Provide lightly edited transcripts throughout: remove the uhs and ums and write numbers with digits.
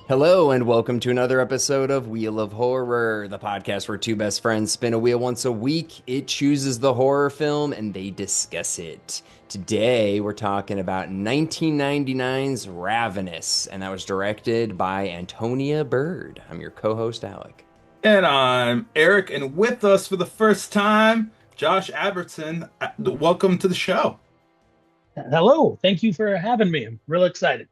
Hello, and welcome to another episode of Wheel of Horror, the podcast where two best friends spin a wheel once a week. It chooses the horror film and they discuss it. Today, we're talking about 1999's Ravenous, and that was directed by Antonia Bird. I'm your co host, Alec. And I'm Eric, and with us for the first time, Josh Albertson. Welcome to the show. Hello. Thank you for having me. I'm real excited.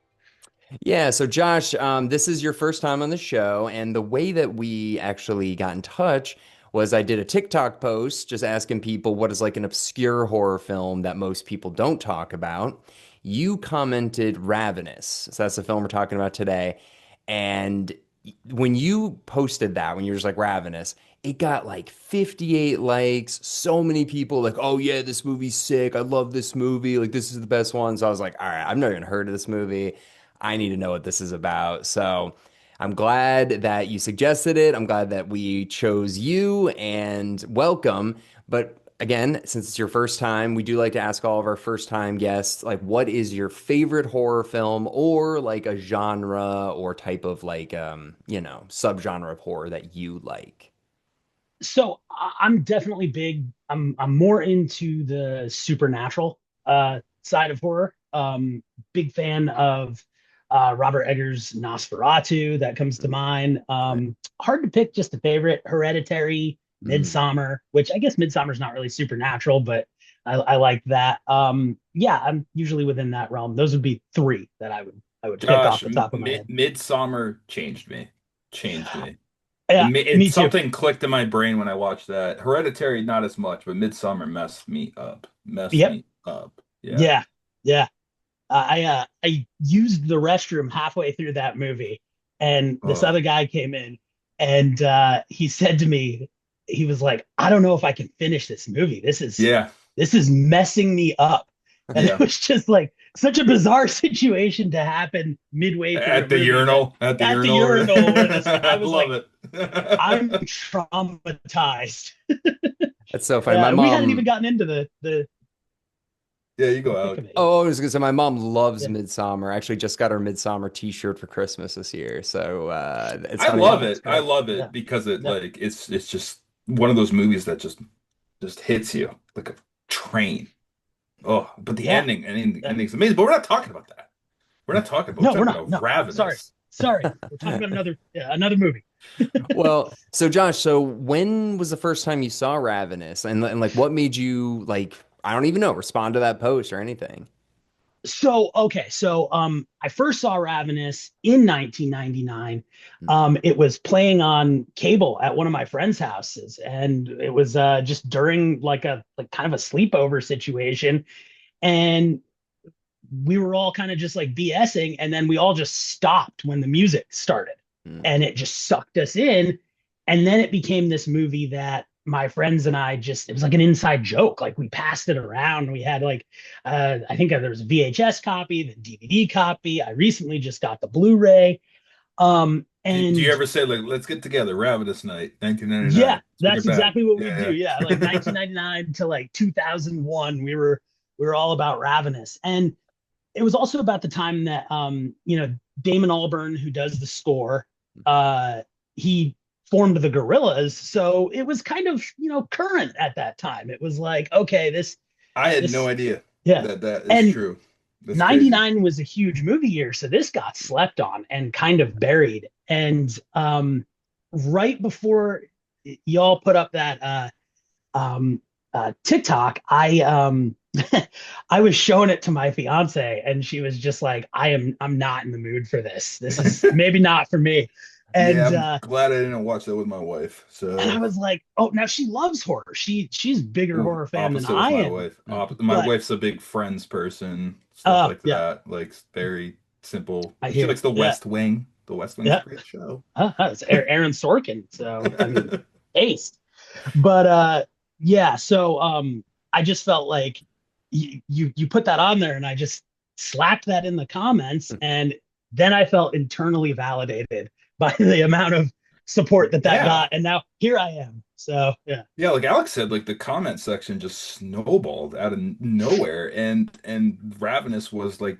Yeah, so Josh, this is your first time on the show, and the way that we actually got in touch was I did a TikTok post just asking people what is like an obscure horror film that most people don't talk about. You commented Ravenous, so that's the film we're talking about today. And when you posted that, when you were just like Ravenous, it got like 58 likes. So many people like, oh yeah, this movie's sick. I love this movie. Like this is the best one. So I was like, all right, I've never even heard of this movie. I need to know what this is about. So I'm glad that you suggested it. I'm glad that we chose you and welcome. But again, since it's your first time, we do like to ask all of our first time guests, like, what is your favorite horror film or like a genre or type of like, subgenre of horror that you like? I'm definitely big. I'm more into the supernatural side of horror. Big fan of Robert Eggers' Nosferatu. That comes to mind. Right. Hard to pick just a favorite. Hereditary, Mm. Midsummer, which I guess Midsummer's not really supernatural, but I like that. Yeah, I'm usually within that realm. Those would be three that I would pick off Josh, the top of my head. Midsummer changed me. Changed me. Yeah, me too. Something clicked in my brain when I watched that. Hereditary, not as much, but Midsummer messed me up. Messed Yep. me up. Yeah. Yeah. Yeah. I used the restroom halfway through that movie, and this Oh, other guy came in, and he said to me, he was like, "I don't know if I can finish this movie. yeah. This is messing me up." And it Yeah. was just like such a bizarre situation to happen midway through a At the movie that urinal. At the at the urinal. urinal where this I I was love like, it. I'm traumatized. That's so funny. My Yeah, we hadn't even mom, gotten into the Yeah, you go thick out. of it yet. oh, I was gonna say my mom loves Yeah. Midsummer. I actually just got her Midsummer t-shirt for Christmas this year. So it's I funny. love Oh, that's it. I great. love Yeah. it because it Yeah. like it's just one of those movies that just hits you like a train. Oh, but the Yeah. Yeah. ending's amazing. But we're not talking about that. We're No, we're talking not. about No, sorry. Ravenous. Sorry. We're talking about another movie. Well, so Josh, so when was the first time you saw Ravenous? And like what made you like, I don't even know, respond to that post or anything? I first saw Ravenous in 1999. Hmm. It was playing on cable at one of my friends' houses, and it was just during like kind of a sleepover situation, and we were all kind of just like BSing, and then we all just stopped when the music started, Hmm. and it just sucked us in. And then it became this movie that my friends and I just, it was like an inside joke. Like we passed it around. We had like, I think there was a VHS copy, the DVD copy. I recently just got the Blu-ray. Do you And ever say like let's get together, Ravenous night, yeah, 1999? Let's bring that's it back. exactly what we do. Yeah, Yeah, like yeah. 1999 to like 2001, we were all about Ravenous. And it was also about the time that Damon Albarn, who does the score, he formed the Gorillas, so it was kind of current at that time. It was like, okay, I had no this idea yeah. that that is And true. That's crazy. 99 was a huge movie year, so this got slept on and kind of buried. And right before y'all put up that um TikTok, I was showing it to my fiance, and she was just like, I'm not in the mood for this. This is maybe not for me. Yeah, And I'm glad I didn't watch that with my wife. I So, was like, oh, now she loves horror. She's a bigger ooh, horror fan than opposite with I my am. wife. Hmm. My But wife's a big Friends person, stuff like yeah, that. Like very simple. I She hear. likes The Yeah. West Wing. The West Wing's a Yeah. great show. It's Aaron Sorkin. So I mean, taste. But yeah, so I just felt like you put that on there, and I just slapped that in the comments, and then I felt internally validated by the amount of support that Yeah. got, and now here I am. So yeah. Yeah, like Alex said, like the comment section just snowballed out of nowhere, and Ravenous was like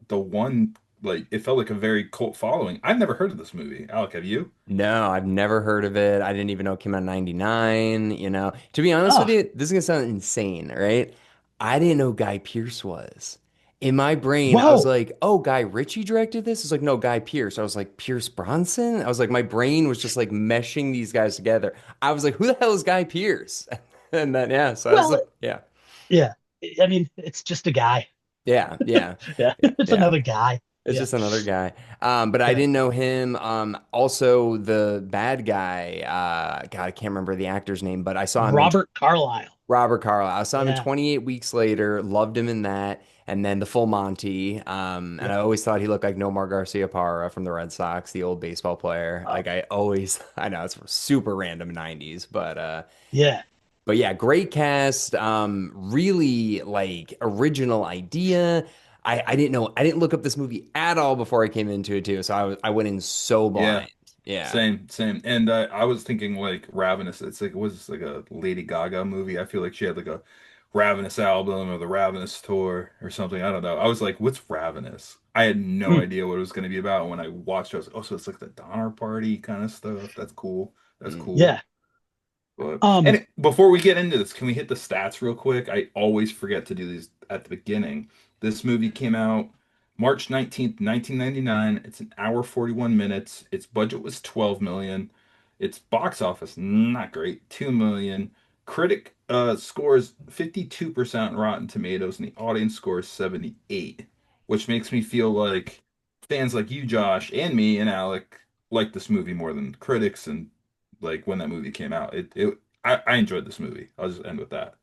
the one. like it felt like a very cult following. I've never heard of this movie. Alec, have you? No, I've never heard of it. I didn't even know it came out in 99, you know. To be honest with Oh, you, this is gonna sound insane, right? I didn't know Guy Pearce was. In my brain, I was whoa. like, oh, Guy Ritchie directed this? It's like, no, Guy Pearce. I was like, Pierce Bronson? I was like, my brain was just like meshing these guys together. I was like, who the hell is Guy Pearce? And then, yeah, so I was Well, like, yeah, yeah. I mean, it's just a guy. yeah, yeah, Yeah, yeah, it's yeah. another guy. It's Yeah, just another guy. But I yeah. didn't know him. Also the bad guy, God, I can't remember the actor's name, but I saw him in Robert Carlyle. Robert Carlyle. I saw him in Yeah, 28 Weeks Later, loved him in that, and then the Full Monty. And yeah. I always thought he looked like Nomar Garcia Parra from the Red Sox, the old baseball player. Oh, Like I always, I know it's super random 90s, yeah. but yeah, great cast. Really like original idea. I didn't know. I didn't look up this movie at all before I came into it too. So I went in so Yeah, blind. Yeah. same, same. And I was thinking like Ravenous. It's like it was like a Lady Gaga movie. I feel like she had like a Ravenous album or the Ravenous tour or something. I don't know. I was like, what's Ravenous? I had no Mm, idea what it was going to be about. And when I watched it, I was like, oh, so it's like the Donner Party kind of stuff. That's cool. That's Mm. cool. yeah. But Um, and before we get into this, can we hit the stats real quick? I always forget to do these at the beginning. This movie came out March 19th, 1999. It's an hour 41 minutes. Its budget was 12 million. Its box office not great, 2 million. Critic scores 52% on Rotten Tomatoes and the audience scores 78, which makes me feel like fans like you, Josh, and me and Alec like this movie more than critics and like when that movie came out. I enjoyed this movie. I'll just end with that.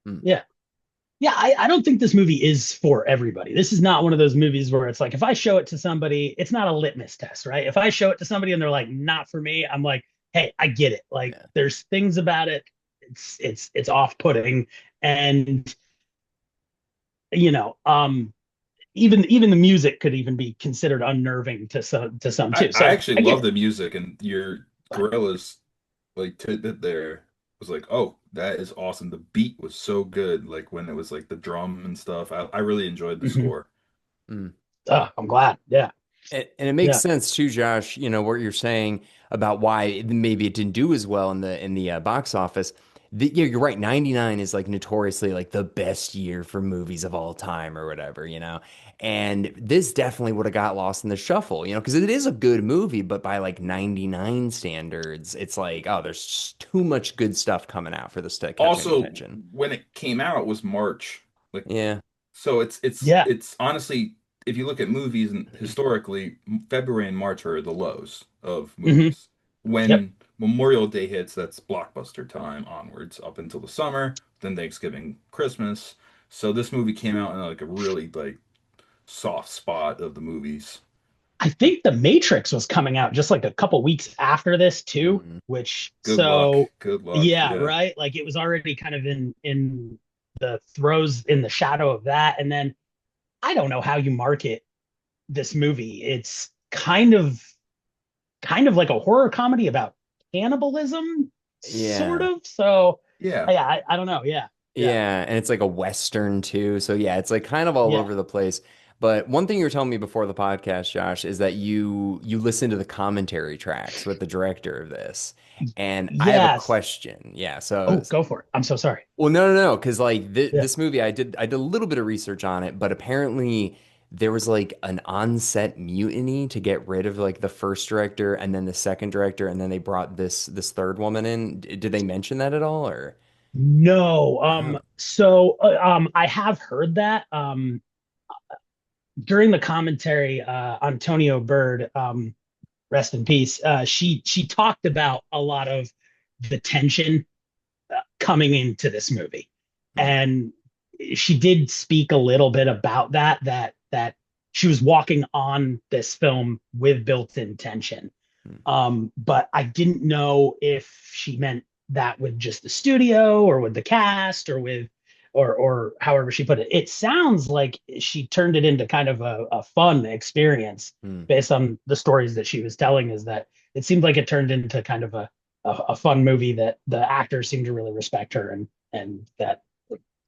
Mm. yeah. Yeah, I don't think this movie is for everybody. This is not one of those movies where it's like if I show it to somebody, it's not a litmus test, right? If I show it to somebody and they're like, not for me, I'm like, hey, I get it. Like Yeah. there's things about it, it's off-putting. And you know, even the music could even be considered unnerving to some too. I So actually I get love it. the music and your But Gorilla's like tidbit there was like, oh, that is awesome. The beat was so good, like when it was like the drum and stuff. I really enjoyed the mhm. score. Mm. I'm glad. Yeah. And it makes Yeah. sense too, Josh, you know, what you're saying about why maybe it didn't do as well in the box office. Yeah, you're right. 99 is like notoriously like the best year for movies of all time or whatever, you know. And this definitely would have got lost in the shuffle, you know, because it is a good movie, but by like 99 standards, it's like, oh, there's just too much good stuff coming out for this to catch any Also, attention. when it came out, it was March. Like Yeah. so Yeah. it's honestly, if you look at movies and historically, February and March are the lows of Hmm. movies. Yep. When Memorial Day hits, that's blockbuster time onwards up until the summer, then Thanksgiving, Christmas. So this movie came out in like a really like soft spot of the movies. I think The Matrix was coming out just like a couple weeks after this too, Mhm. which Good luck. so Good luck. yeah, Yeah. right? Like it was already kind of in the throes in the shadow of that. And then I don't know how you market this movie. It's kind of like a horror comedy about cannibalism, sort Yeah. of. So Yeah. yeah, I don't know. Yeah. Yeah. Yeah, and it's like a Western too. So yeah, it's like kind of all Yeah. over the place. But one thing you were telling me before the podcast, Josh, is that you listen to the commentary tracks with the director of this. And I have a Yes. question. Yeah, so Oh, go for it. I'm so sorry. well, no, because like Yeah. this movie, I did a little bit of research on it, but apparently there was like an on-set mutiny to get rid of like the first director and then the second director, and then they brought this third woman in. Did they mention that at all, or? No. Oh. I have heard that. During the commentary, Antonio Bird, rest in peace. She talked about a lot of the tension coming into this movie, Hmm. and she did speak a little bit about that she was walking on this film with built-in tension. Hmm. But I didn't know if she meant that with just the studio or with the cast or with or however she put it. It sounds like she turned it into kind of a fun experience Hmm. based on the stories that she was telling, is that it seemed like it turned into kind of a fun movie that the actors seemed to really respect her, and that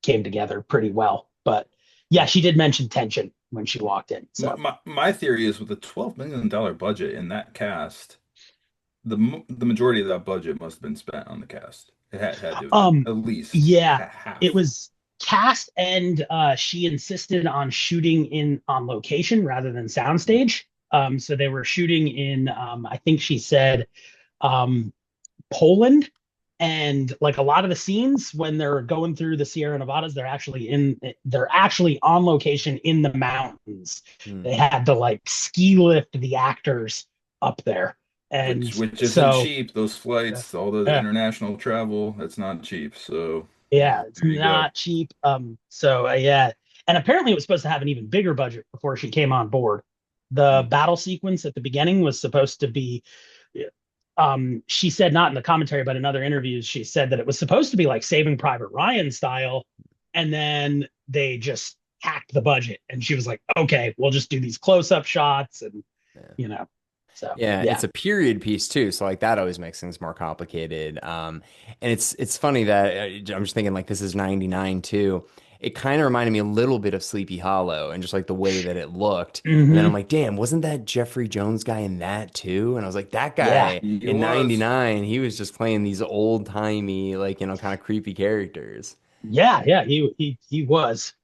came together pretty well. But yeah, Hmm. she did mention tension. when she walked in. So My theory is with a $12 million budget in that cast, the majority of that budget must have been spent on the cast. It had to have been um at least yeah, it half. was cast, and she insisted on shooting in on location rather than soundstage. So they were shooting in I think she said um Poland, and like a lot of the scenes when they're going through the Sierra Nevadas, they're actually on location in the mountains. Hmm. They had to like ski lift the actors up there. Which And which isn't so cheap. Those uh, flights, all the uh, international travel, that's not cheap. So yeah, it's there you go. not cheap. So yeah, and apparently it was supposed to have an even bigger budget before she came on board. The Mm. battle sequence at the beginning was supposed to be, she said, not in the commentary, but in other interviews, she said that it was supposed to be like Saving Private Ryan style, and then they just hacked the budget, and she was like, okay, we'll just do these close-up shots, and Yeah. you know, so Yeah, yeah. it's a period piece too, so like that always makes things more complicated. And it's funny that I'm just thinking like this is 99 too. It kind of reminded me a little bit of Sleepy Hollow and just like the way that it looked. And then I'm Hmm. like, damn, wasn't that Jeffrey Jones guy in that too? And I was like, that Yeah, guy He in was. 99, he was just playing these old-timey, like, kind of creepy characters. yeah, he was.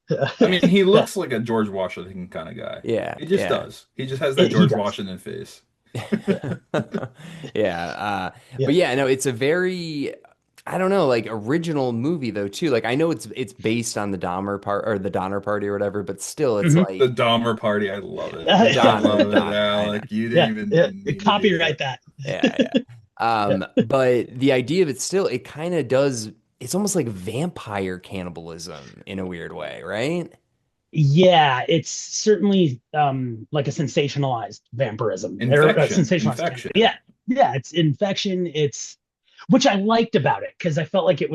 I mean, he Yeah, looks like a George Washington kind of guy. Yeah, He just yeah. does. He just has that he George does. Washington face. Yeah, Yeah, yeah. but yeah, no, it's a very, I don't know, like original movie though too. Like I know it's based on the Dahmer part or the Donner Party or whatever, but still, it's Hmm. The like Dahmer Party, I love it. the I Donner, love the it, Donner. I know. Alec. You Yeah, didn't yeah. mean to do Copyright that. that. Yeah, yeah. Yeah. But the idea of it still, it kind of does. It's almost like vampire cannibalism in a weird way, right? Yeah, it's certainly like a sensationalized vampirism or a Infection. sensationalized cannibal. Infection. Yeah, yeah, it's infection. It's which I liked about it because I felt like it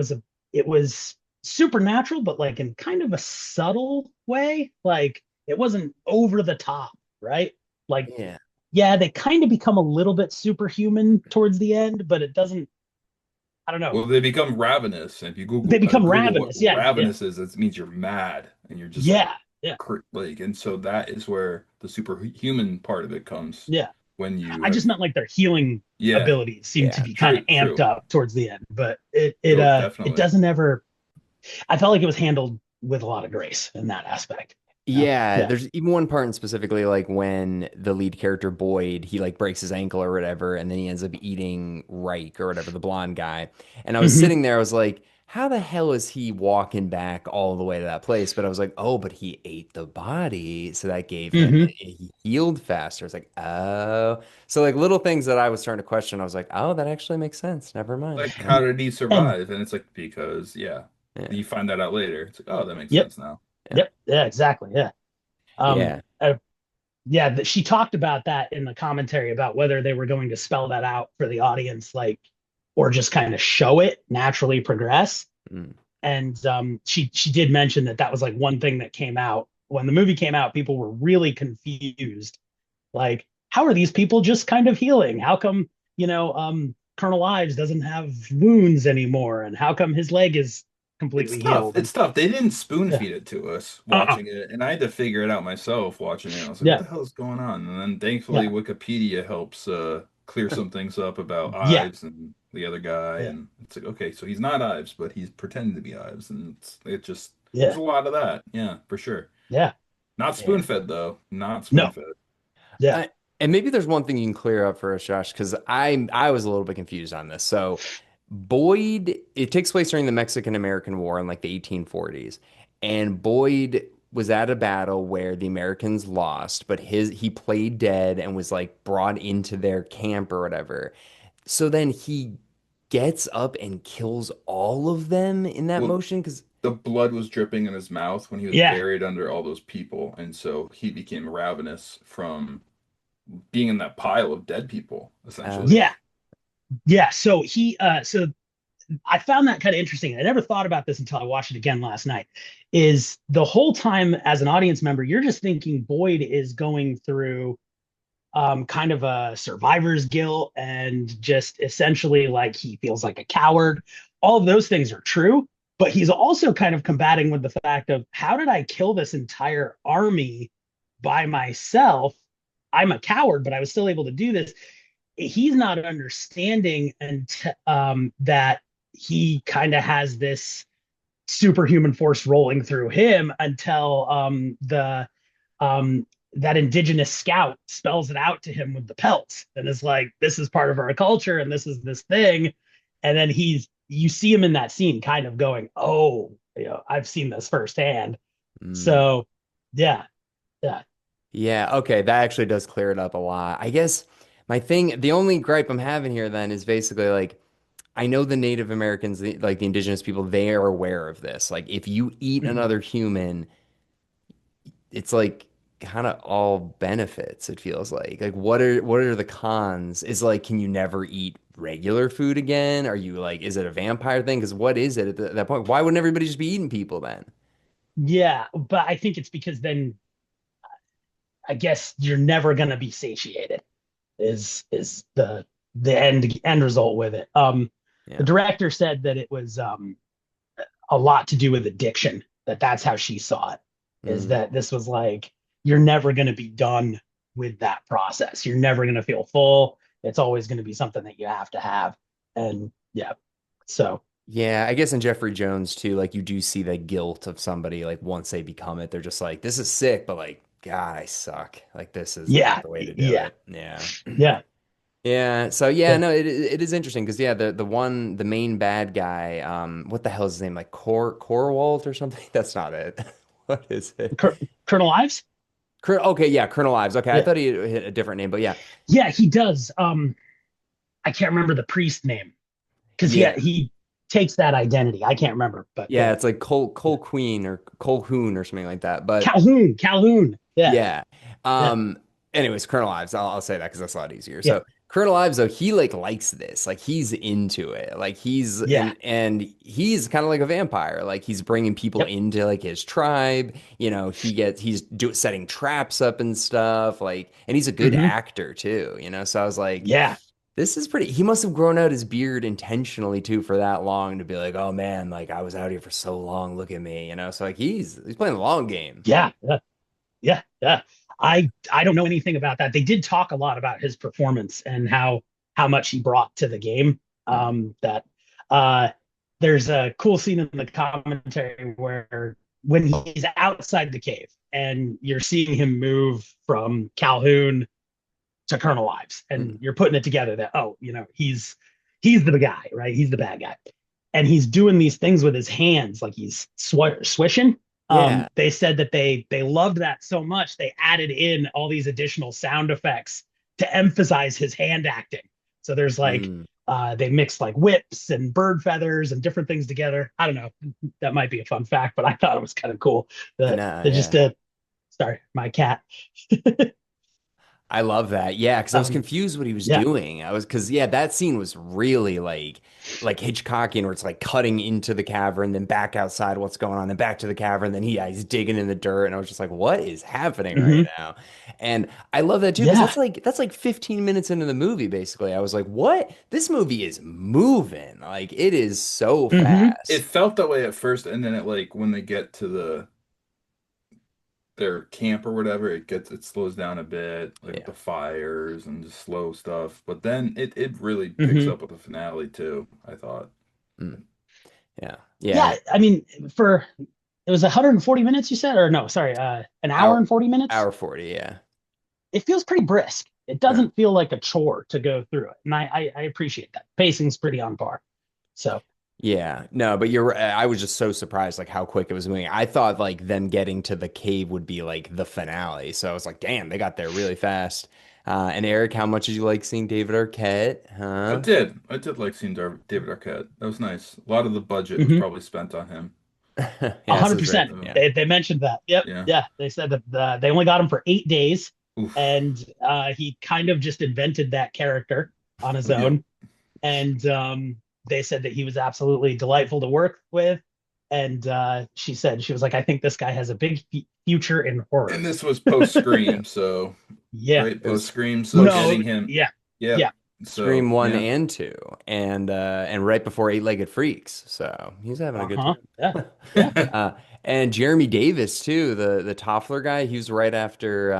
was supernatural, but like in kind of a subtle way. Like it wasn't over the top, right? Like, Yeah. yeah, they kind of become a little bit superhuman towards the end, but it doesn't, I don't know. Well, they become ravenous. And if you They become Google what ravenous. Yeah, yeah, ravenous is, it means you're mad and you're just like yeah, yeah, like, and so that is where the superhuman part of it comes yeah. when you I have, just meant like their healing yeah, abilities seem to Yeah. be kind of true, amped true. up towards the end, but Oh, it definitely. doesn't ever. I felt like it was handled with a lot of grace in that aspect. Yeah, Yeah. there's even one part in specifically like when the lead character Boyd, he like breaks his ankle or whatever, and then he ends up eating Reich or whatever, the blonde guy. And I was Hmm. sitting there, I was like, how the hell is he walking back all the way to that place? But I was like, oh, but he ate the body, so that gave him Hmm. he healed faster. It's like, oh, so like little things that I was starting to question. I was like, oh, that actually makes sense. Never mind. Like, how did he And survive? And it's like, because, yeah, Yeah, you find that out later. It's like, oh, that makes yep, sense now. yeah, yep, yeah, exactly, yeah. Um, yeah. uh, yeah, she talked about that in the commentary about whether they were going to spell that out for the audience, like, or just kind of show it naturally progress. Mm. And she did mention that that was like one thing that came out when the movie came out. People were really confused, like, how are these people just kind of healing? How come Colonel Ives doesn't have wounds anymore, and how come his leg is It's completely tough. healed? It's And tough. They didn't spoon yeah, feed it to us uh-uh. watching it, and I had to figure it out myself watching it. I was like, what Yeah, the hell is going on? And then thankfully yeah, Wikipedia helps clear some things up about yeah, Ives and the other guy, yeah, and it's like, okay, so he's not Ives, but he's pretending to be Ives, and it just there's yeah, a lot of that. Yeah, for sure. yeah. Not spoon Yeah. fed though. Not spoon No, fed. yeah. I, and maybe there's one thing you can clear up for us, Josh, because I was a little bit confused on this. So Boyd, it takes place during the Mexican-American War in like the 1840s, and Boyd was at a battle where the Americans lost, but he played dead and was like brought into their camp or whatever. So then he gets up and kills all of them in that Well, motion because the blood was dripping in his mouth when he was Yeah, buried under all those people, and so he became ravenous from being in that pile of dead people, essentially. yeah, yeah. So I found that kind of interesting. I never thought about this until I watched it again last night. Is the whole time as an audience member, you're just thinking Boyd is going through kind of a survivor's guilt and just essentially like he feels like a coward. All of those things are true, but he's also kind of combating with the fact of how did I kill this entire army by myself. I'm a coward, but I was still able to do this. He's not understanding that he kind of has this superhuman force rolling through him until the that indigenous scout spells it out to him with the pelts and is like, this is part of our culture and this is this thing. And then you see him in that scene kind of going, oh, I've seen this firsthand. Mm. So yeah, yeah. Yeah, okay, that actually does clear it up a lot. I guess the only gripe I'm having here then is basically like, I know the Native Americans, like the indigenous people, they are aware of this. Like, if you eat Mhm. another human, it's like kind of all benefits, it feels like. Like, what are the cons? Is like, can you never eat regular food again? Are you like, is it a vampire thing? Because what is it at that point? Why wouldn't everybody just be eating people then? Yeah, but I think it's because then I guess you're never gonna be satiated is the end result with it. The Yeah. director said that it was a lot to do with addiction, that's how she saw it, is Mm. that this was like, you're never going to be done with that process. You're never going to feel full. It's always going to be something that you have to have. And yeah, so Yeah, I guess in Jeffrey Jones too, like you do see the guilt of somebody like once they become it, they're just like, this is sick, but like, God, I suck. Like this is not yeah, the way to do yeah, it. Yeah. yeah, Yeah. So yeah, yeah. no, it is interesting because yeah, the main bad guy, what the hell is his name? Like Corwalt or something? That's not it. What is it? Col- Colonel Ives. Okay, yeah, Colonel Ives. Okay, I Yeah, thought he hit a different name, but yeah. yeah, he does. I can't remember the priest name because Yeah. he takes that identity. I can't remember, but Yeah, yeah, it's like Cole Queen or Cole Hoon or something like that. But Calhoun. Yeah, yeah. yeah, Um, anyways, Colonel Ives, I'll say that because that's a lot easier. yeah, So Colonel Ives, though, he like likes this. Like he's into it. Like he's yeah. and he's kind of like a vampire. Like he's bringing people Yep. into like his tribe. Setting traps up and stuff. Like, and he's a good Hmm. actor too, you know? So I was like, Yeah. this is pretty. He must have grown out his beard intentionally too for that long to be like, oh man, like I was out here for so long. Look at me, you know? So like he's playing the long game. Yeah. Yeah. Yeah, yeah. I don't know anything about that. They did talk a lot about his performance and how much he brought to the game. Mm. That uh there's a cool scene in the commentary where when he's outside the cave and you're seeing him move from Calhoun to Colonel Ives, and Mm. you're putting it together that, oh, he's the guy, right? He's the bad guy. And he's doing these things with his hands, like he's swishing. Yeah. They said that they loved that so much they added in all these additional sound effects to emphasize his hand acting. So there's like Mm. they mixed like whips and bird feathers and different things together. I don't know. That might be a fun fact, but I thought it was kind of cool. No, The just yeah. sorry, my cat. I love that. Yeah, because I was um, confused what he was yeah, doing. Because yeah, that scene was really like Hitchcockian, where it's like cutting into the cavern, then back outside, what's going on, then back to the cavern, then he's digging in the dirt, and I was just like, what is happening right hmm, now? And I love that too, because yeah, that's like 15 minutes into the movie, basically. I was like, what? This movie is moving. Like it is so hmm, It fast. felt that way at first, and then it like when they get to their camp or whatever, it slows down a bit, like with Yeah. the fires and just slow stuff. But then it really picks hmm. up with the finale too, I thought. Mm. Yeah. Yeah. Yeah. I mean, for it was 140 minutes, you said, or no, sorry, an hour Hour and 40 minutes. hour 40, yeah. It feels pretty brisk. It Yeah. doesn't feel like a chore to go through it, and I appreciate that. Pacing's pretty on par. So Yeah, no, but you're right. I was just so surprised like how quick it was moving. I thought like them getting to the cave would be like the finale. So I was like, damn, they got there really fast. And Eric, how much did you like seeing David Arquette? I Huh? did. I did like seeing David Arquette. That was nice. A lot of the budget was mhm. probably spent on him. A Yeah, this hundred is right. percent. So, Yeah. They mentioned that. Yep. yeah. Yeah. They said that they only got him for 8 days, Oof. and he kind of just invented that character on his Yep. own. And they said that he was absolutely delightful to work with. And she was like, I think this guy has a big future in And horror. this was post Yeah. Scream, so Yeah. right It post was Scream. So post. No. getting him, Yeah. yep, Yeah. So Scream one yeah, and two, and right before Eight-Legged Freaks. So he's having a good Uh-huh. time. Yeah. Yeah. Uh, and Jeremy Davis too, the Toffler guy. He was right after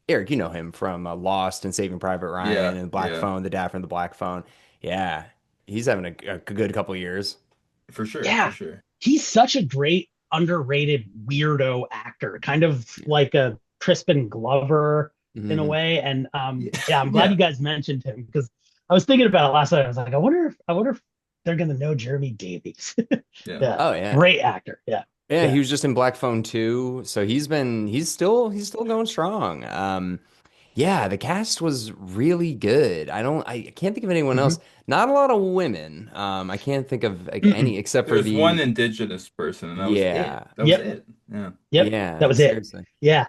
Eric. You know him from Lost and Saving Private Ryan yeah, and Black yeah, Phone, the dad from the Black Phone. Yeah, he's having a good couple years. for sure, for Yeah. sure. He's such a great underrated weirdo actor, kind of Yeah. like a Crispin Glover in a Hmm. way. And Yeah, yeah, I'm glad yeah, you guys mentioned him because I was thinking about it last night. I was like, I wonder if they're gonna know Jeremy Davies. yeah. Yeah. Oh yeah. Great actor. Yeah. Yeah, he Yeah. was just in Black Phone too, so he's still going strong. Yeah, the cast was really good. I can't think of anyone Hmm. else. Not a lot of women. I can't think of like Mm-mm. any except There for was one the indigenous person, and that was it. yeah. That was Yep. it. Yeah. Yep. That Yeah, was it. seriously. Yeah.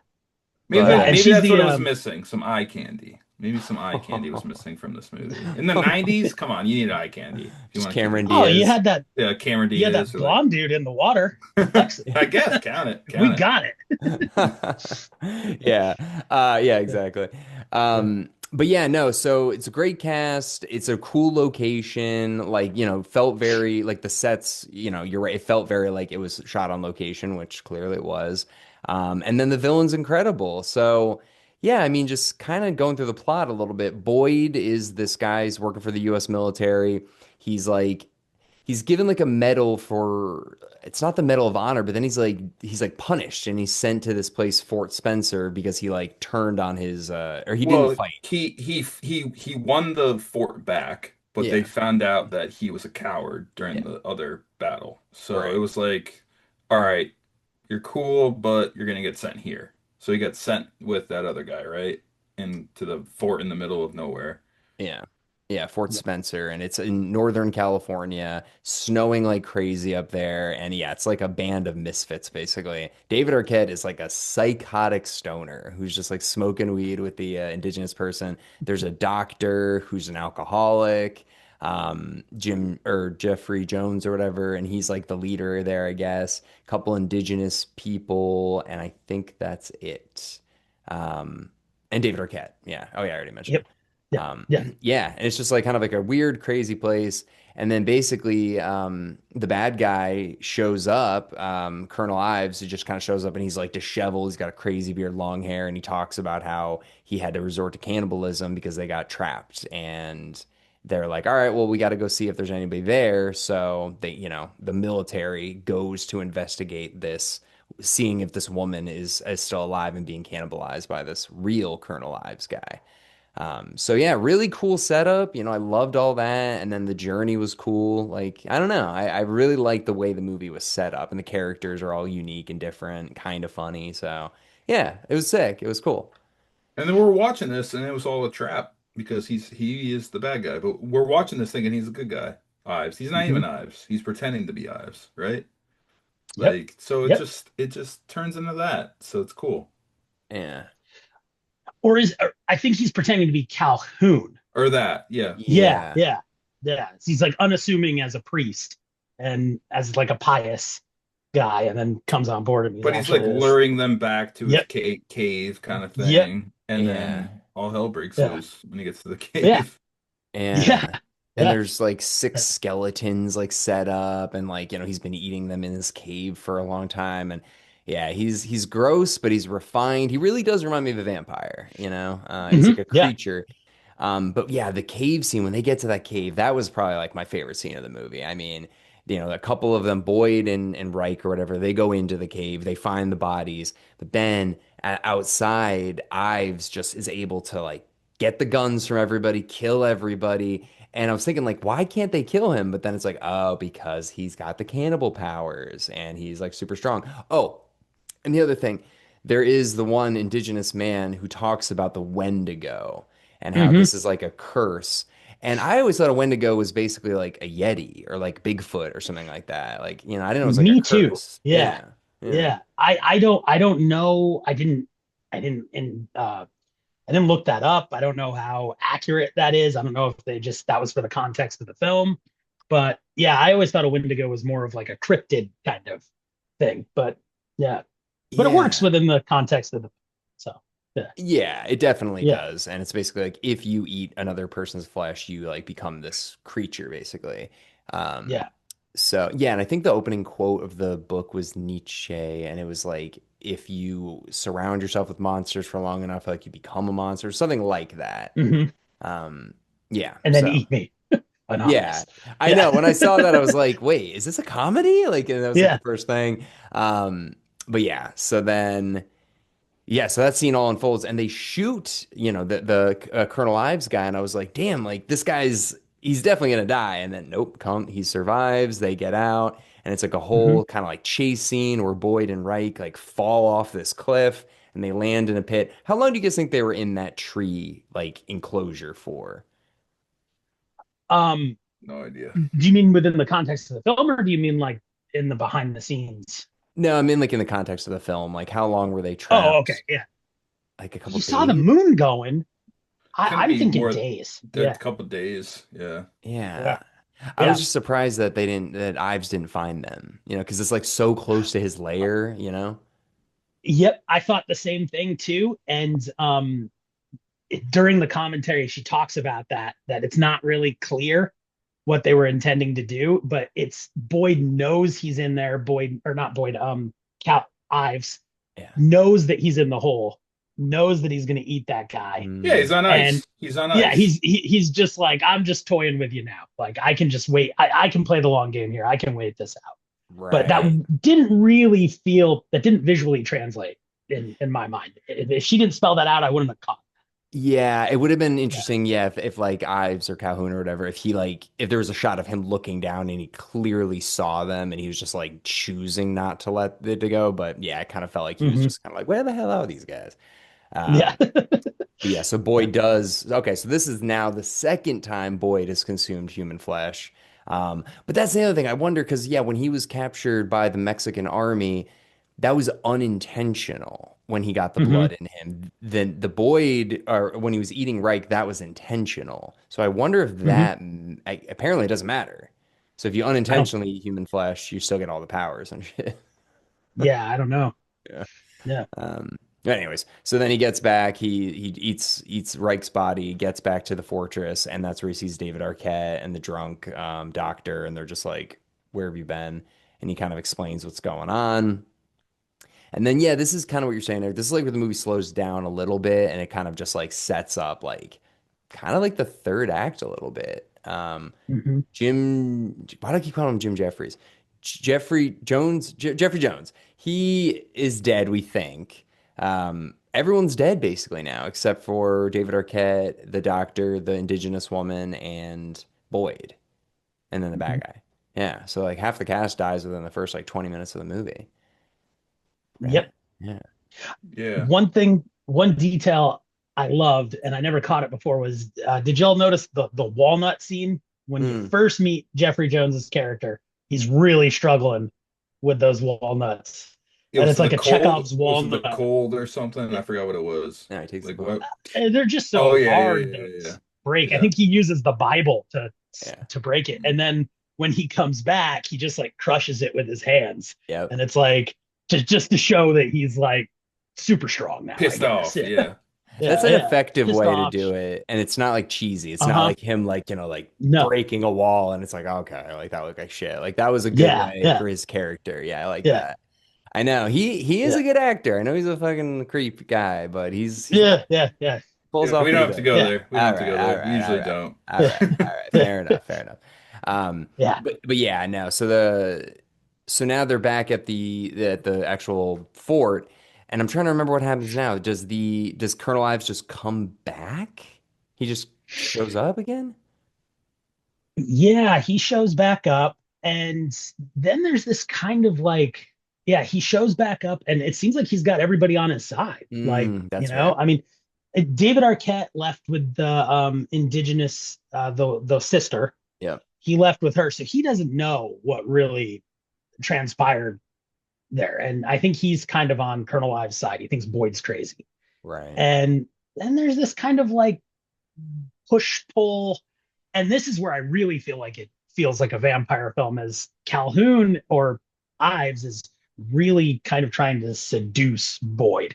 But Yeah. And Maybe she's that's what the it was missing. Some eye candy. Maybe some eye candy was missing from this movie. In the 90s, come on, you need eye candy if you just want to keep it Cameron oh, cool. Diaz. Cameron you had that Diaz or like blonde dude in the water. Lexi. I guess count it, We count it. got it. Yeah. Yeah, Yeah. exactly. Yeah. But yeah, no, so it's a great cast. It's a cool location. Like, felt very like the sets, you're right. It felt very like it was shot on location, which clearly it was. And then the villain's incredible. So yeah, I mean, just kind of going through the plot a little bit. Boyd is this guy's working for the US military. He's like he's given like a medal for it's not the Medal of Honor, but then he's like punished and he's sent to this place Fort Spencer because he like turned on his or he didn't Well, fight. he won the fort back, but they Yeah. found out that he was a coward during Yeah. the other battle. So it Right. was like, all right, you're cool, but you're gonna get sent here. So he got sent with that other guy, right? Into the fort in the middle of nowhere. Yeah. Yeah, Fort Yeah. Spencer, and it's in Northern California, snowing like crazy up there. And yeah, it's like a band of misfits, basically. David Arquette is like a psychotic stoner who's just like smoking weed with the indigenous person. There's a doctor who's an alcoholic, Jim or Jeffrey Jones or whatever, and he's like the leader there, I guess. Couple indigenous people, and I think that's it. Um, and David Arquette. Yeah. Oh yeah, I already mentioned him. Yep. Yeah. Um, Yeah. yeah, and it's just like kind of like a weird, crazy place. And then basically, the bad guy shows up, Colonel Ives, who just kind of shows up and he's like disheveled. He's got a crazy beard, long hair, and he talks about how he had to resort to cannibalism because they got trapped. And they're like, all right, well, we got to go see if there's anybody there. So the military goes to investigate this, seeing if this woman is still alive and being cannibalized by this real Colonel Ives guy. So yeah, really cool setup. I loved all that. And then the journey was cool. Like, I don't know. I really liked the way the movie was set up and the characters are all unique and different, kind of funny. So yeah, it was sick. It was cool. And then we're watching this, and it was all a trap because he is the bad guy. But we're watching this thinking he's a good guy. Ives. He's not even Hmm. Ives. He's pretending to be Ives, right? Yep. Like so Yep. it just turns into that. So it's cool. Yeah. Or I think he's pretending to be Calhoun. Or that, yeah. Yeah. Yeah. Yeah. Yeah. He's like unassuming as a priest and as like a pious guy, and then comes on board and he's But he's like actually this. luring them back to his Yep. cave kind of Yep. thing. And Yeah. then all hell breaks Yeah. loose when he gets to the Yeah. cave. Yeah. Yeah. And Yeah. there's like six skeletons like set up and like, he's been eating them in his cave for a long time. And yeah, he's gross, but he's refined. He really does remind me of a vampire. He's like Hmm. a Yeah. creature. But yeah, the cave scene, when they get to that cave, that was probably like my favorite scene of the movie. I mean, a couple of them, Boyd and Reich or whatever, they go into the cave, they find the bodies, but then outside, Ives just is able to like get the guns from everybody, kill everybody. And I was thinking, like, why can't they kill him? But then it's like, oh, because he's got the cannibal powers and he's like super strong. Oh, and the other thing, there is the one indigenous man who talks about the Wendigo and how Hmm. this is like a curse. And I always thought a Wendigo was basically like a Yeti or like Bigfoot or something like that. Like, I didn't know it was like a Me too. curse. Yeah. Yeah. Yeah. Yeah. I don't know. I didn't look that up. I don't know how accurate that is. I don't know if that was for the context of the film. But yeah, I always thought a Wendigo was more of like a cryptid kind of thing. But yeah, but it works Yeah. within the context of the so. Yeah. Yeah, it definitely Yeah. does. And it's basically like if you eat another person's flesh, you like become this creature, basically. Um, Yeah. so yeah, and I think the opening quote of the book was Nietzsche, and it was like if you surround yourself with monsters for long enough, like you become a monster, something like that. Hmm. Um, yeah, And then so eat me, yeah, anonymous. I Yeah. know. When I saw that, I was like, wait, is this a comedy? Like, and that was like the Yeah. first thing. But yeah, so then. Yeah, so that scene all unfolds, and they shoot, the Colonel Ives guy, and I was like, damn, like this guy's he's definitely gonna die, and then nope, come he survives. They get out, and it's like a Hmm. whole kind of like chase scene where Boyd and Reich like fall off this cliff, and they land in a pit. How long do you guys think they were in that tree like enclosure for? Um, No idea. do you mean within the context of the film, or do you mean like in the behind the scenes? No, I mean like in the context of the film, like how long were they Oh, okay. trapped? Yeah. Like a couple You saw the days? moon going. Couldn't I'm be thinking more days. than a Yeah. couple days. Yeah. Yeah. Yeah. I was Yeah. just surprised that that Ives didn't find them, because it's like so close to his lair. Yep. I thought the same thing too. And during the commentary, she talks about that it's not really clear what they were intending to do, but it's Boyd knows he's in there. Boyd or not Boyd, Cal Ives Yeah. knows that he's in the hole, knows that he's going to eat that guy, Yeah, he's Mm, on and ice. He's on yeah, ice. he's just like, I'm just toying with you now. Like I can just wait. I can play the long game here. I can wait this out. But right. that didn't visually translate in my mind. If she didn't spell that out, I wouldn't have caught. Yeah, it would have been Yeah. interesting, yeah, if like Ives or Calhoun or whatever, if there was a shot of him looking down and he clearly saw them and he was just like choosing not to let it to go. But yeah, I kind of felt like he was Hmm. just kind of like, where the hell are these guys? Yeah. Um, But yeah, so Yeah. Boyd does. Okay, so this is now the second time Boyd has consumed human flesh. But that's the other thing. I wonder because, yeah, when he was captured by the Mexican army, that was unintentional when he got the Hmm. blood in him. Then the Boyd, or when he was eating Reich, that was intentional. So I wonder if Hmm. apparently it doesn't matter. So if you I don't. unintentionally eat human flesh, you still get all the powers and shit. Yeah, I don't know. Yeah. Yeah. Anyways, so then he gets back. He eats Reich's body, gets back to the fortress, and that's where he sees David Arquette and the drunk doctor, and they're just like, "Where have you been?" And he kind of explains what's going on. And then yeah, this is kind of what you're saying there. This is like where the movie slows down a little bit, and it kind of just like sets up like kind of like the third act a little bit. Hmm. Why do I keep calling him Jim Jeffries? Jeffrey Jones. He is dead, we think. Everyone's dead basically now, except for David Arquette, the doctor, the indigenous woman, and Boyd, and then the bad guy. Yeah, so like half the cast dies within the first like 20 minutes of the movie. Right? Yep. Yeah. Yeah. One detail I loved, and I never caught it before, was did y'all notice the walnut scene when you Mm. first meet Jeffrey Jones's character? He's really struggling with those walnuts, It and was it's the like a cold. Chekhov's Was it the walnut. cold or something? I forgot what it was. Yeah, he takes the Like book. what? And they're just Oh so yeah, yeah, hard yeah, to yeah, break. I yeah. think he uses the Bible Yeah. to break it, and then when he comes back, he just like crushes it with his hands, Yep. and it's like just to show that he's like super strong now. I Pissed guess. off. Yeah, Yeah. That's yeah, an yeah. effective Pissed way to off. do it. And it's not like cheesy. It's Uh not huh. like him like, like No. breaking a wall and it's like, okay, like that looked like shit. Like that was a good Yeah, way yeah, for his character. Yeah, I like yeah, that. I know. He is yeah, a good actor. I know he's a fucking creep guy, but he's yeah, yeah, yeah, pulls Yeah. off We don't pretty have to good. go yeah, there. We don't All have to right, go all there. We right, all usually right. don't. All right, all right. Fair enough, fair enough. yeah. But yeah, no. So now they're back at the actual fort, and I'm trying to remember what happens now. Does Colonel Ives just come back? He just shows up again? Yeah, he shows back up, and then there's this kind of like, yeah, he shows back up, and it seems like he's got everybody on his side. Like, That's right. I mean, David Arquette left with the indigenous the sister. Yep. He left with her, so he doesn't know what really transpired there, and I think he's kind of on Colonel Ives' side. He thinks Boyd's crazy, Right. and then there's this kind of like push pull, and this is where I really feel like it feels like a vampire film, as Calhoun or Ives is really kind of trying to seduce Boyd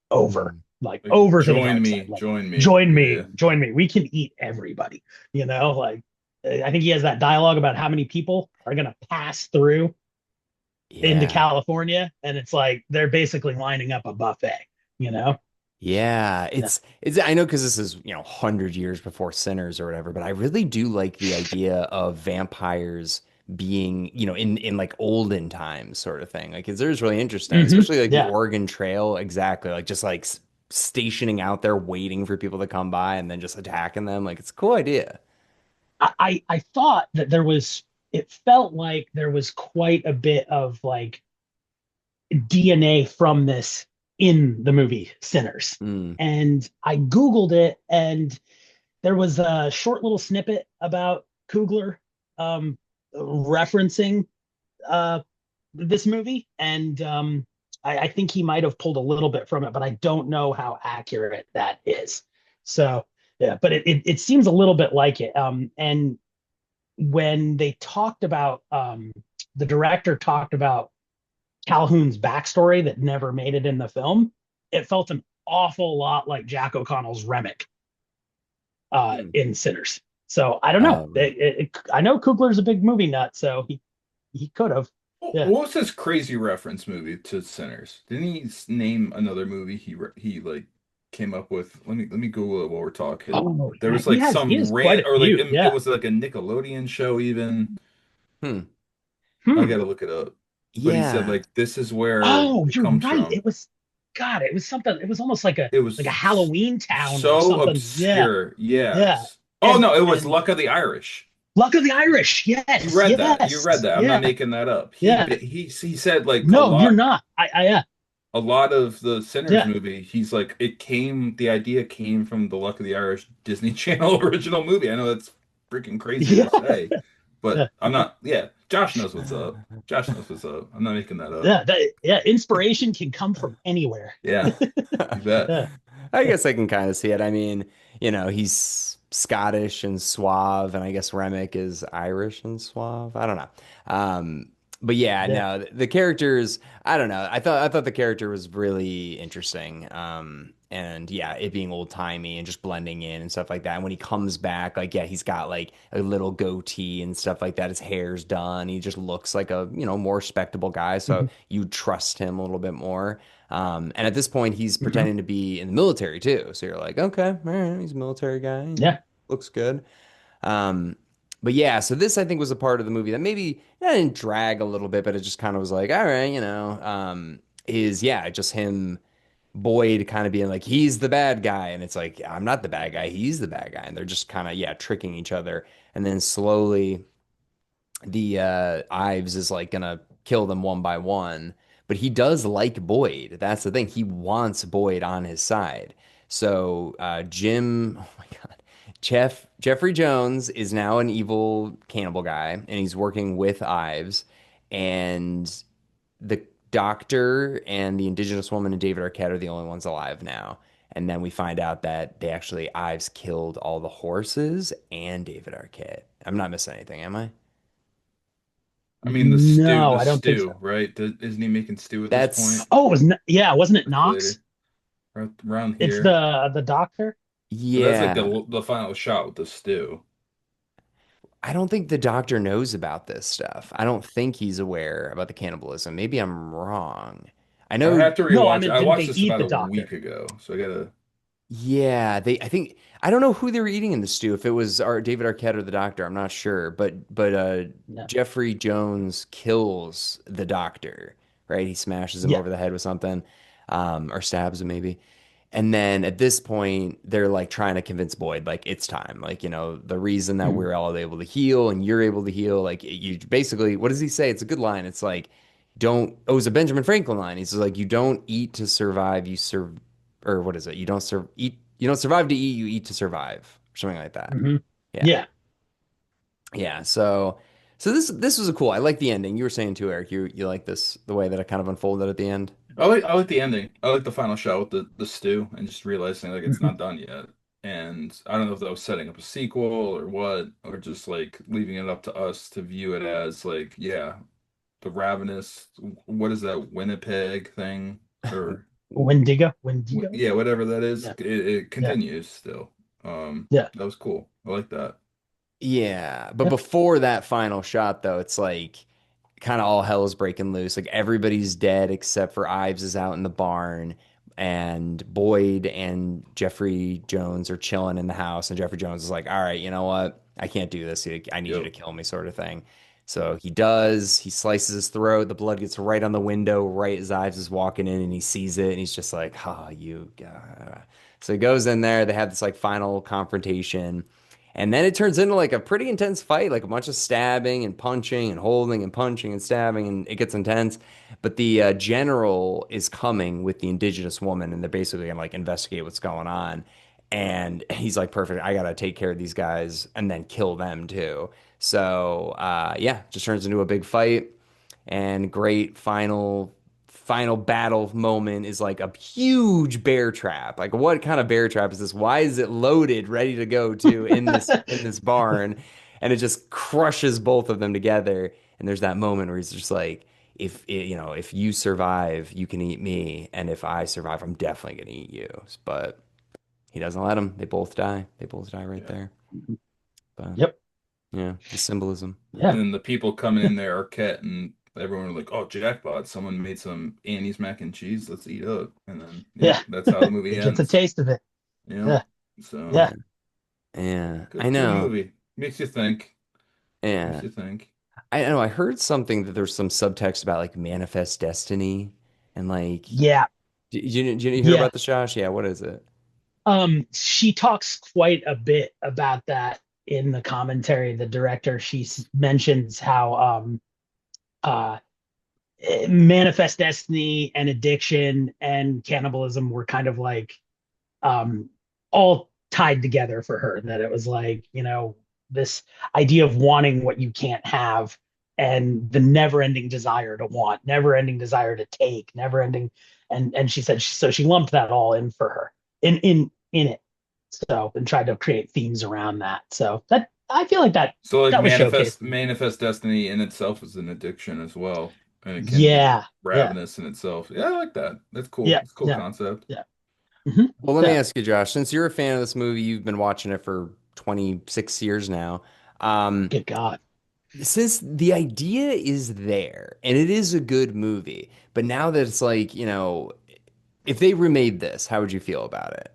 over. Mm. like Like, over to the dark side. Like, join me. Yeah. join me. We can eat everybody. Like I think he has that dialogue about how many people are gonna pass through into Yeah. California, and it's like they're basically lining up a buffet. You know? Yeah, Yeah. it's I know because this is, 100 years before Sinners or whatever, but I really do like the idea of vampires being, in like olden times sort of thing. Like it's there's really interesting, especially like the Yeah. Oregon Trail, exactly. Like just like stationing out there waiting for people to come by and then just attacking them. Like it's a cool idea. I thought that there was. It felt like there was quite a bit of like DNA from this in the movie Sinners. Mm. And I Googled it, and there was a short little snippet about Coogler um, referencing uh, this movie. And I think he might have pulled a little bit from it, but I don't know how accurate that is. So, yeah, but it seems a little bit like it. And when they talked about, the director talked about Calhoun's backstory that never made it in the film, it felt an awful lot like Jack O'Connell's Remick Mm. in Sinners. So I don't know. Right. I know Coogler's a big movie nut, so he could have. Yeah. What was this crazy reference movie to Sinners? Didn't he name another movie he like came up with? Let me Google it while we're talking. Oh There yeah, was like he some has quite rant a or like few. it Yeah. was like a Nickelodeon show even. Hmm. I Hmm. gotta look it up. But he said Yeah. like this is where Oh, it you're comes right. from. It was something. It was almost like a It like a was Halloween town or so something. Yeah, obscure. yeah. Yes. Oh And no, it was and Luck of the Irish. Luck of the Irish. You Yes, read that. You read yes, that. I'm not yeah, making that up. yeah. He said like No, you're not. Yeah, a lot of the Sinners yeah, movie, he's like the idea came from the Luck of the Irish Disney Channel original movie. I know that's freaking crazy to yeah, say, but yeah. I'm not, yeah, Josh knows what's up. Josh knows what's up. I'm not making that up. Yeah. Inspiration can come from anywhere. Yeah, you bet. Yeah, I yeah. guess I can kind of see it. I mean, he's Scottish and suave, and I guess Remick is Irish and suave. I don't know. But yeah, Yeah. no, the characters, I don't know. I thought the character was really interesting. And yeah, it being old timey and just blending in and stuff like that. And when he comes back, like, yeah, he's got like a little goatee and stuff like that. His hair's done. He just looks like a, more respectable guy. So Mhm, you trust him a little bit more. And at this point, he's mhm. pretending to be in the military too. So you're like, okay, all right, he's a military guy. Yeah. Looks good. Um, but yeah, so this I think was a part of the movie that maybe didn't drag a little bit, but it just kind of was like, all right, is yeah, just him, Boyd kind of being like, he's the bad guy. And it's like, I'm not the bad guy, he's the bad guy. And they're just kind of, yeah, tricking each other. And then slowly the Ives is like gonna kill them one by one, but he does like Boyd. That's the thing. He wants Boyd on his side. So Jim, oh my God, Jeffrey Jones is now an evil cannibal guy, and he's working with Ives, and the doctor and the indigenous woman and David Arquette are the only ones alive now. And then we find out that they actually Ives killed all the horses and David Arquette. I'm not missing anything, am I? I mean No, the I don't think stew, so. right? Isn't he making stew at this point? That's Oh, yeah, wasn't it Or later, Knox? around It's here. the doctor. But that's like yeah. the final shot with the stew. I don't think the doctor knows about this stuff. I don't think he's aware about the cannibalism. Maybe I'm wrong. I I know, have to No, I rewatch it. meant I didn't watched they this eat about the a week doctor? ago, so I gotta. yeah, I don't know who they were eating in the stew, if it was David Arquette or the doctor. I'm not sure. But No. Jeffrey Jones kills the doctor, right? He smashes him Yeah. over the head with something, or stabs him maybe. And then at this point, they're like trying to convince Boyd, like, it's time. Like, the reason that Mhm. we're all able to heal and you're able to heal, like, you basically, what does he say? It's a good line. It's like, it was a Benjamin Franklin line. He's like, you don't eat to survive, you serve, or what is it? You don't survive to eat, you eat to survive, or something like that. Mhm. Yeah. Yeah. Yeah. So this was a cool, I like the ending. You were saying too, Eric, you like this, the way that it kind of unfolded at the end. I like the ending. I like the final shot with the stew and just realizing like it's Mhm. not done yet. And I don't know if that was setting up a sequel or what, or just like leaving it up to us to view it as like, yeah, the Ravenous, what is that Winnipeg thing? Or Wendigo. Yeah, whatever that is, Yeah, it yeah, continues still. yeah. That was cool. I like that. Yeah, but Yeah. before that final shot, though, it's like kind of all hell is breaking loose. Like everybody's dead except for Ives is out in the barn, and Boyd and Jeffrey Jones are chilling in the house. And Jeffrey Jones is like, "All right, you know what? I can't do this. I need you to Yep. kill me," sort of thing. So Yep. he does. He slices his throat. The blood gets right on the window, right as Ives is walking in, and he sees it, and he's just like, "Oh, you." So he goes in there. They have this like final confrontation. And then it turns into like a pretty intense fight, like a bunch of stabbing and punching and holding and punching and stabbing, and it gets intense. But the general is coming with the indigenous woman, and they're basically gonna like investigate what's going on. And he's like, perfect, I gotta take care of these guys and then kill them too. So yeah, just turns into a big fight and great final battle moment is like a huge bear trap. Like what kind of bear trap is this? Why is it loaded, ready to go to in this barn? And it just crushes both of them together. And there's that moment where he's just like, if you survive, you can eat me, and if I survive, I'm definitely gonna eat you. But he doesn't let them. They both die. They both die right Yeah. there. But Yep. yeah, the symbolism. And Yeah. then the people coming in there, Arquette and everyone were like, "Oh, jackpot! Someone made some Annie's mac and cheese. Let's eat up." And then, yeah, Yeah. that's how the movie He gets a ends. taste of it. Yeah. Yeah. So Yeah. Yeah, yeah, I good know. movie. Makes you think. Makes Yeah. you think. I know I heard something that there's some subtext about like manifest destiny and like Yeah. did you hear Yeah. about the Josh? Yeah, what is it? She talks quite a bit about that in the commentary. The director, mentions how uh manifest destiny and addiction and cannibalism were kind of like um all tied together for her. That it was like, this idea of wanting what you can't have, and the never-ending desire to want, never-ending desire to take, never-ending. And she said, so she lumped that all in for her in it. So, and tried to create themes around that. So that, I feel like So like that was showcased. manifest destiny in itself is an addiction as well. And it can be Yeah, yeah, ravenous in itself. Yeah, I like that. That's cool. yeah, It's a cool yeah, concept. yeah. Hmm. Well, let me Yeah, ask you, Josh, since you're a fan of this movie, you've been watching it for 26 years now. Um, good God. since the idea is there and it is a good movie, but now that it's like, if they remade this, how would you feel about it?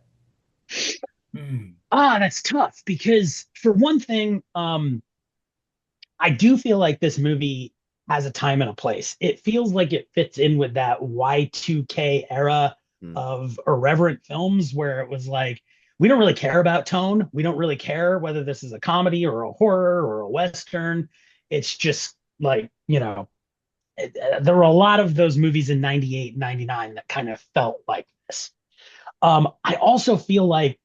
Hmm. That's tough because for one thing, I do feel like this movie has a time and a place. It feels like it fits in with that Y2K era Hmm. of irreverent films where it was like, we don't really care about tone. We don't really care whether this is a comedy or a horror or a Western. It's just like, there were a lot of those movies in 98, 99 that kind of felt like this. I also feel like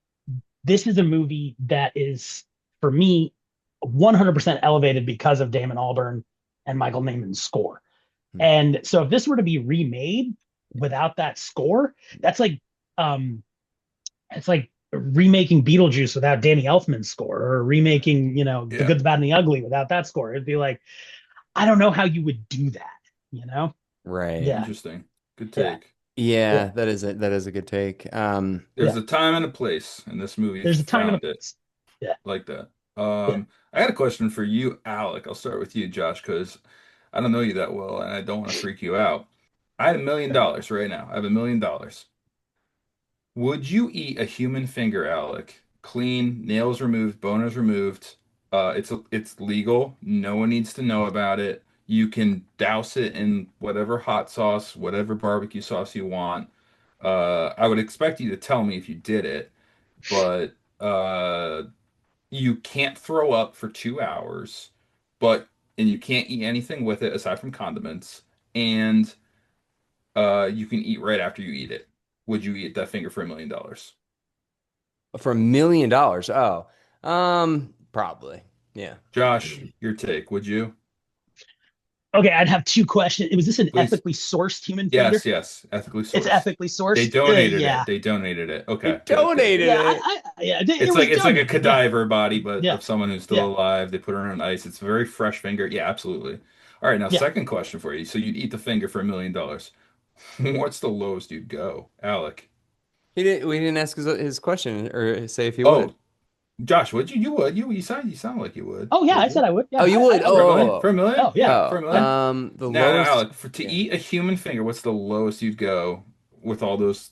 this is a movie that is, for me, 100% elevated because of Damon Albarn and Michael Nyman's score. Hmm. And so if this were to be remade without that score, that's like um it's like remaking Beetlejuice without Danny Elfman's score, or remaking, The Yeah. Good, the Bad, and the Ugly without that score. It'd be like, I don't know how you would do that, you know? Right. Yeah, Interesting. Good yeah, take. Yeah, yeah, that is a good take. There's yeah. a time and a place, and this movie There's a time and a found it place. Yeah, like that. yeah. I got a question for you, Alec. I'll start with you, Josh, because I don't know you that well, and I don't want to freak you out. I had $1 million right now. I have $1 million. Would you eat a human finger, Alec? Clean, nails removed, boners removed. It's legal. No one needs to know about it. You can douse it in whatever hot sauce, whatever barbecue sauce you want. I would expect you to tell me if you did it, but you can't throw up for 2 hours, but and you can't eat anything with it aside from condiments, and you can eat right after you eat it. Would you eat that finger for $1 million? For $1 million. Oh, probably. Yeah. Josh, your take, would you? Okay, I'd have two questions. Was this an Please. ethically sourced human Yes, finger? yes, ethically It's sourced. ethically They sourced. donated it. Yeah, They donated it. They Okay, good, good, donated good. yeah, it. yeah. It It's was like a donated. Yeah, cadaver body, but yeah, of someone who's still yeah, alive. They put her on ice. It's a very fresh finger. Yeah, absolutely. All right, now yeah. second question for you. So you'd eat the finger for $1 million. What's the lowest you'd go, Alec? We didn't ask his question or say if he would. Oh, Josh, would you? You would. You sound like you would. Oh yeah, I Would said you? I would. Oh, Yeah, you would. I For a would. million? Oh, For a million? Oh yeah. Yeah, for a oh, million. the Now, lowest. Alec, to Yeah. eat a human finger, what's the lowest you'd go with all those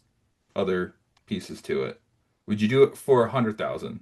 other pieces to it? Would you do it for 100,000?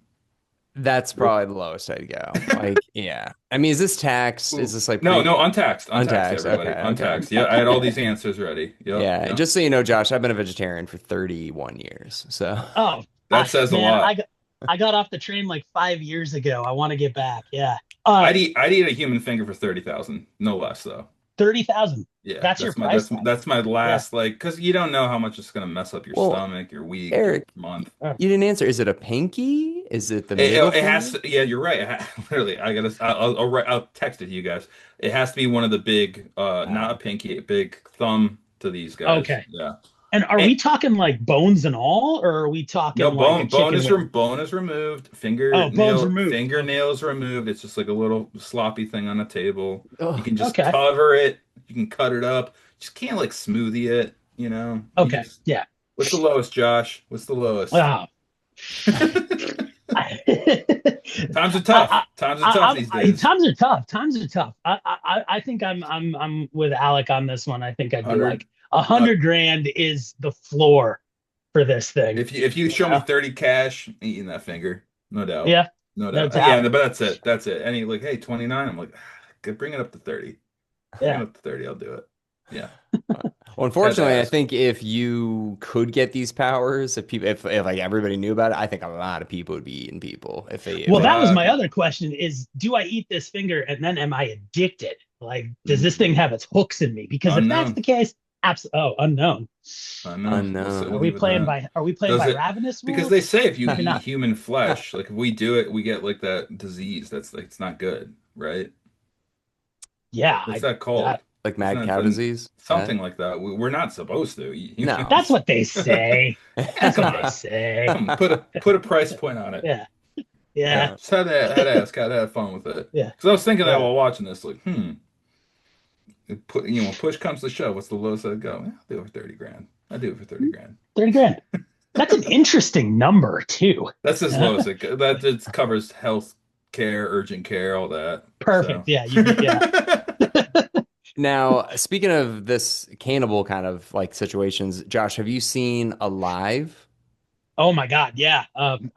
That's What? probably the lowest I'd go. Like, yeah. I mean, is this taxed? Is Ooh. this like No, pre no, untaxed, untaxed, untaxed? Okay, everybody, okay. untaxed. Yeah, I had all these answers ready. Yep, Yeah. yep. Just so you know, Josh, I've been a vegetarian for 31 years. So, Oh, That says a man, lot. I got off the train like 5 years ago. I want to get back. Yeah. I'd eat a human finger for 30,000, no less though. 30,000. Yeah, That's your that's my price that's tag. that's my Yeah. last like because you don't know how much it's gonna mess up your well, stomach, your week, your Eric, month. Oh, you didn't answer. Is it a pinky? Is it the It, middle it, it has finger? to. Yeah, you're right. Literally, I gotta. I'll text it to you guys. It has to be one of the big, not a pinky, a big thumb to these guys. okay. Yeah. And are And we talking like bones and all, or are we no talking like a bone chicken is wing? bone is removed. Oh, bones removed. Okay. Fingernails removed. It's just like a little sloppy thing on a table. You Oh, can just Okay. cover it. You can cut it up. Just can't like smoothie it. You know. You Okay. just. Yeah. What's the lowest, Josh? What's the lowest? Wow. I, Times are I, tough. Times are tough these days. times are tough. Times are tough. I think I'm with Alec on this one. I think I'd be like 100. 100 grand is the floor for this thing. If you You show me know? 30 cash, I'm eating that finger, no doubt, Yeah, no no doubt. Yeah, doubt. but that's it. That's it. Any like, hey, 29. I'm like, bring it up to 30. Bring it Yeah. up to 30. I'll do it. Yeah, well, had to unfortunately, I ask. think if you could get these powers, if people, if like everybody knew about it, I think a lot of people would be eating people if they, A if Well, they, that was lot of my other people. question is, do I eat this finger and then am I addicted? Like, does this thing Mm, have its hooks in me? Because if that's unknown, the case, unknown. unknown. We'll unknown. leave it at that. Are we playing Does by it? ravenous Because they rules? say if you Maybe eat not. human flesh, like if we do it, we get like that disease. That's like it's not good, right? Yeah, What's that that called? Like mad Isn't cow that disease? something like that? We're not supposed to eat No. that's humans. what they say. Yeah, That's come what they on. say. Come on, put a price point on it. Yeah, yeah, Yeah, just had to ask, had to have fun with it. yeah, Because I was thinking that yeah. while watching this, like, push comes to shove, what's the lowest I'd go? Yeah, I'll do it for 30 grand. I do it for 30 grand. 30 grand. That's an interesting number too. That's as low as that just covers health care, urgent care, all that. Perfect. So, Yeah, yeah. Now, speaking of this cannibal kind of like situations, Josh, have you seen Alive? Oh my God, yeah.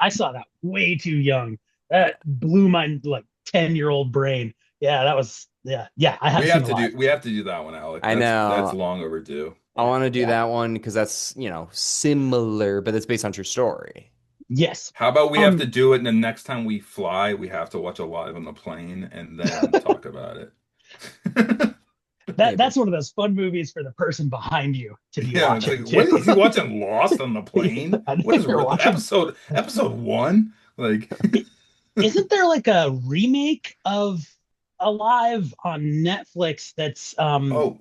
I saw that way too young. That blew my like 10-year-old brain. Yeah, that was yeah. I have seen Alive. we have to do that one, Alec. I That's know. long overdue. I Yeah, want to do yeah. that one because that's, similar, but it's based on true story. Yes. How about we have to Um, do it, and the next time we fly, we have to watch Alive on the plane and then talk about it. Maybe. that's one of those fun movies for the person behind you to be Yeah, it's like, watching too. what is he watching Lost on the plane? I What think is they're watching. episode one? Like, Isn't there like a remake of Alive on Netflix that's oh,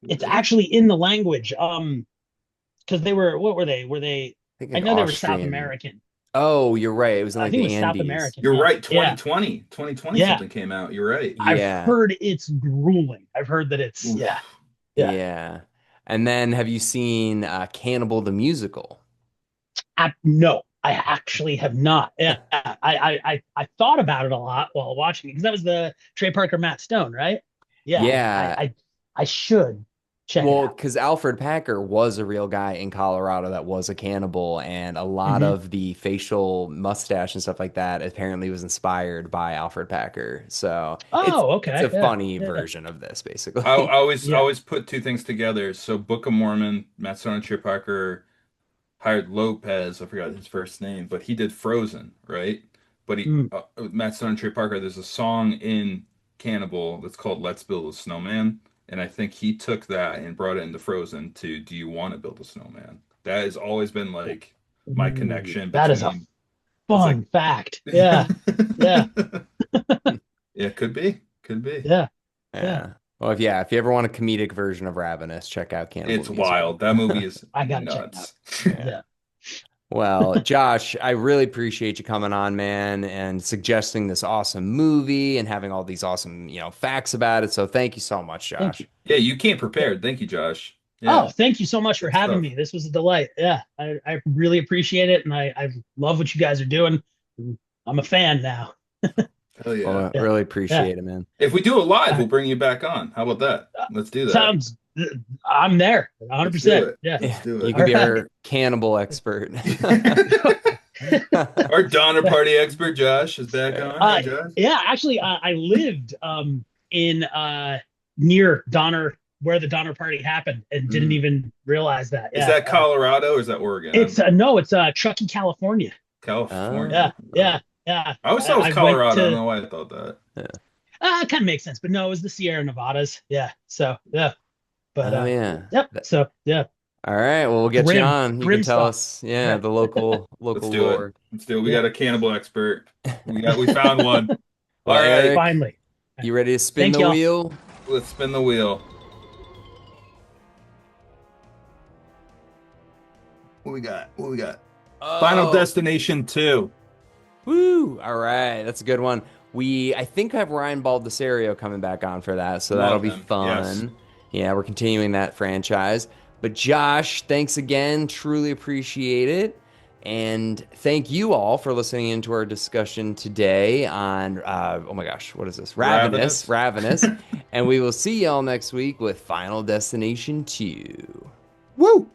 it's really? actually in the language because they were what were they? Were they I think I like know they were South Austrian. American. Oh, you're right. It was in I like think it the was South Andes. American. You're Yeah. right. Yeah. 2020 Yeah. something came out. You're right. I've Yeah. heard it's grueling. I've heard that it's yeah. Oof. Yeah. Yeah. And then have you seen Cannibal the Musical? No, I actually have not. Yeah. I thought about it a lot while watching it because that was the Trey Parker Matt Stone, right? Yeah. Yeah. I should check it Well, out. because Alfred Packer was a real guy in Colorado that was a cannibal, and a lot Hmm. of the facial mustache and stuff like that apparently was inspired by Alfred Packer. So Oh, it's a okay. Yeah. funny Yeah. version of this, I basically. Yeah. always put two things together. So Book of Mormon, Matt Stone and Trey Parker hired Lopez. I forgot his first name, but he did Frozen, right? But Mm. Matt Stone and Trey Parker. There's a song in Cannibal that's called "Let's Build a Snowman," and I think he took that and brought it into Frozen to "Do You Want to Build a Snowman?" That has always been like my Ooh, connection that is a between. It's like, fun fact. yeah, Yeah. Yeah. could be. Yeah. Yeah. Yeah. Well, if you ever want a comedic version of Ravenous, check out Cannibal It's the Musical. wild. That movie is I gotta check it out. nuts. Yeah. Yeah. Well, Josh, I really appreciate you coming on, man, and suggesting this awesome movie and having all these awesome, facts about it. So thank you so much, Thank Josh. you. Yeah, you came Yeah. prepared. Thank you, Josh. Oh, Yeah, thank you so much for good having stuff. me. This was a delight. Yeah, I really appreciate it, and I love what you guys are doing. I'm a fan now. Hell yeah. Well, Yeah, really yeah. appreciate it, man. If we do it live, Uh, we'll bring you back on. How about that? Let's do that. sounds. I'm there, Let's do 100%. it. Yeah. Let's Yeah, do you it. can All be right. our cannibal expert. Our Donner Party expert Josh is back on. Hey Uh, Josh. yeah, actually, I lived in near Donner, where the Donner Party happened, and didn't Mm. even realize that. Is Yeah, that Colorado or is that Oregon? it's no, it's Truckee, California. California. Yeah, Oh. yeah, yeah. I always thought it was I went Colorado. I don't to. know why I thought that. Yeah. It kind of makes sense, but no, it was the Sierra Nevadas. Yeah, so yeah, but Oh yeah. yep. So yeah, All right. Well, we'll get you grim, on. You can grim tell stuff. us, yeah, Yeah, the local Let's local do it. lore. Let's do it. We yeah. got a cannibal expert. We found one. Well, All right. Eric, Finally. you ready to spin Thank the y'all. wheel? Let's spin the wheel. What we got? What we got? Final Oh, Destination 2. woo! All right, that's a good one. I think I have Ryan Baldessario coming back on for that, so that'll Love be him. Yes. fun. Yeah, we're continuing that franchise. But Josh, thanks again. Truly appreciate it. And thank you all for listening into our discussion today on, oh my gosh, what is this? Ravenous. Ravenous. Ravenous. And we will see y'all next week with Final Destination 2. Woo!